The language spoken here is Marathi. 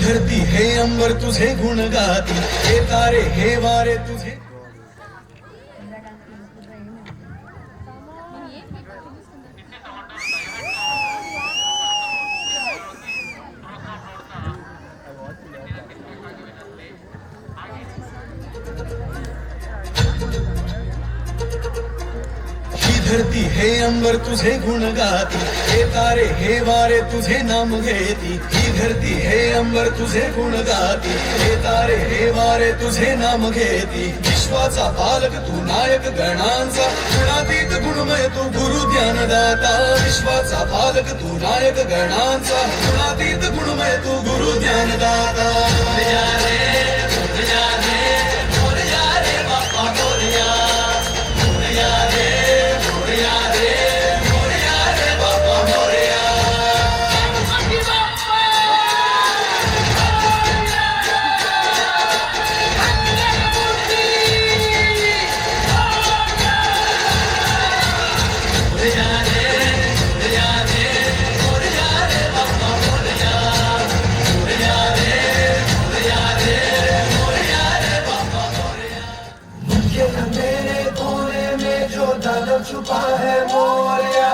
धरती हे अंबर तुझे गुण गाती, हे तारे हे वारे तुझे. धरती हे अंबर तुझे गुण गाती, हे तारे हे वारे तुझे नाम घेती. ही धरती हे अंबर तुझे गुण गाती, हे तारे हे वारे तुझे नाम घेती. विश्वाचा पालक तू नायक गणांचा, गुणातीत गुणमय तू गुरु ज्ञानदाता. विश्वाचा पालक तू नायक गणांचा, गुणातीत गुणमय तू गुरु ज्ञानदाता. मेरे कोने में जो दानव छुपा है मोरिया,